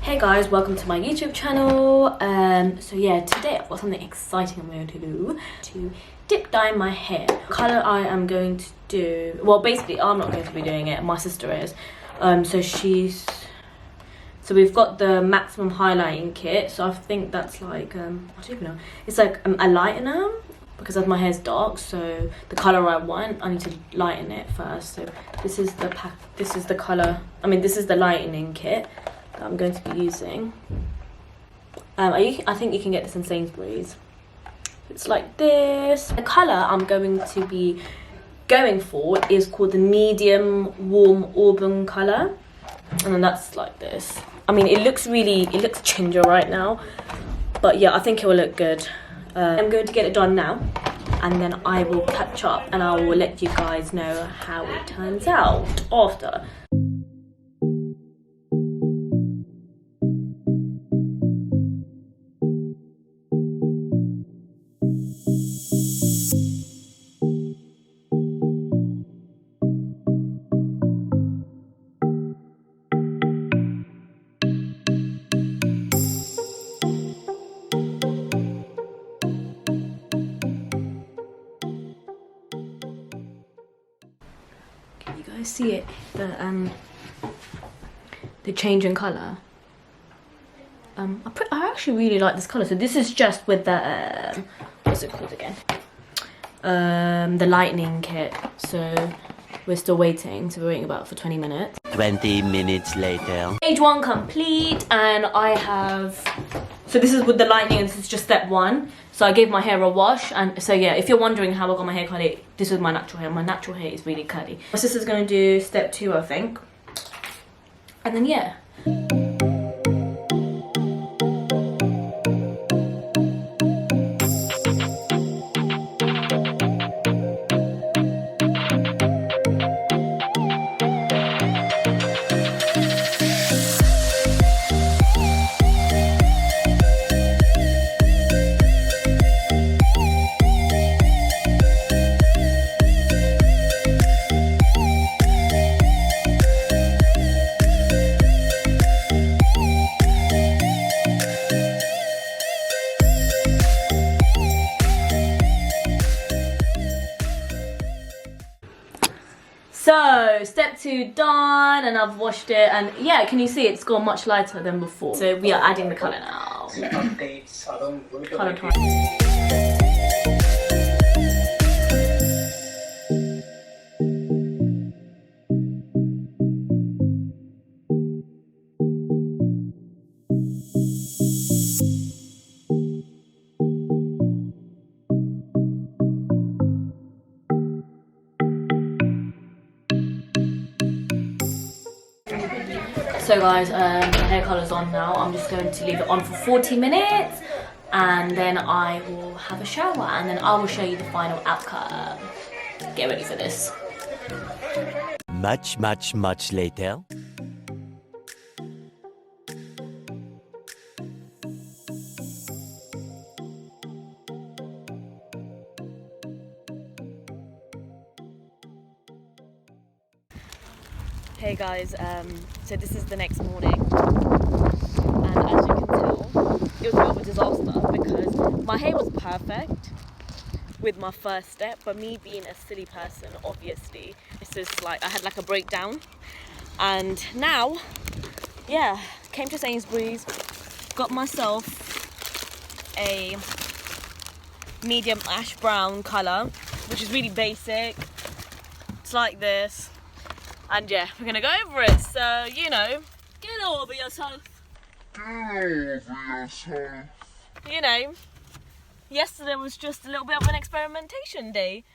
Hey guys, welcome to my YouTube channel. So yeah, today I've got something exciting I'm going to do to dip dye my hair. The colour I am going to do, well basically I'm not going to be doing it, my sister is. So we've got the maximum highlighting kit, so I think that's like, I don't even know, it's like a lightener, because as my hair's dark, so the colour I want, I need to lighten it first. So this is the colour, this is the lightening kit that I'm going to be using. I think you can get this in Sainsbury's. It's like this. The colour I'm going to be going for is called the medium warm Auburn colour, and then that's like this. It looks ginger right now, but yeah, I think it will look good. I'm going to get it done now, and then I will catch up and I will let you guys know how it turns out after. You guys see it, the change in colour. I actually really like this colour. So this is just with the what's it called again, the lightening kit. So we're still waiting, so we're waiting about for 20 minutes. 20 minutes later. Stage 1 complete, and I have, so this is with the lightening and this is just step 1. So I gave my hair a wash, and so yeah, if you're wondering how I got my hair curly, this is my natural hair. My natural hair is really curly. My sister's gonna do step 2, I think. And then yeah. So step 2 done, and I've washed it, and yeah, can you see it's gone much lighter than before? So we are adding the colour now. Colour time. So guys, the hair colour's on now. I'm just going to leave it on for 40 minutes, and then I will have a shower, and then I will show you the final outcome. Get ready for this. Much later. Hey guys, so this is the next morning, and as you can tell, it was a bit of a disaster because my hair was perfect with my first step, but me being a silly person, obviously, it's just like I had like a breakdown. And now, yeah, came to Sainsbury's, got myself a medium ash brown colour, which is really basic. It's like this. And yeah, we're gonna go over it, so, you know, get over yourself. You know, yesterday was just a little bit of an experimentation day.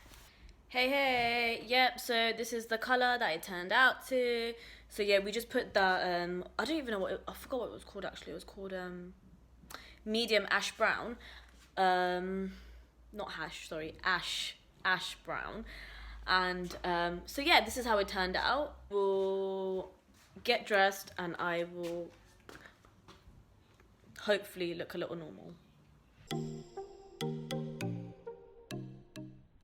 Hey, yep, so this is the colour that it turned out to. So yeah, we just put that, I don't even know what, I forgot what it was called actually. It was called medium ash brown. Not hash, sorry, ash brown. And so yeah, this is how it turned out. We'll get dressed and I will hopefully look a little normal.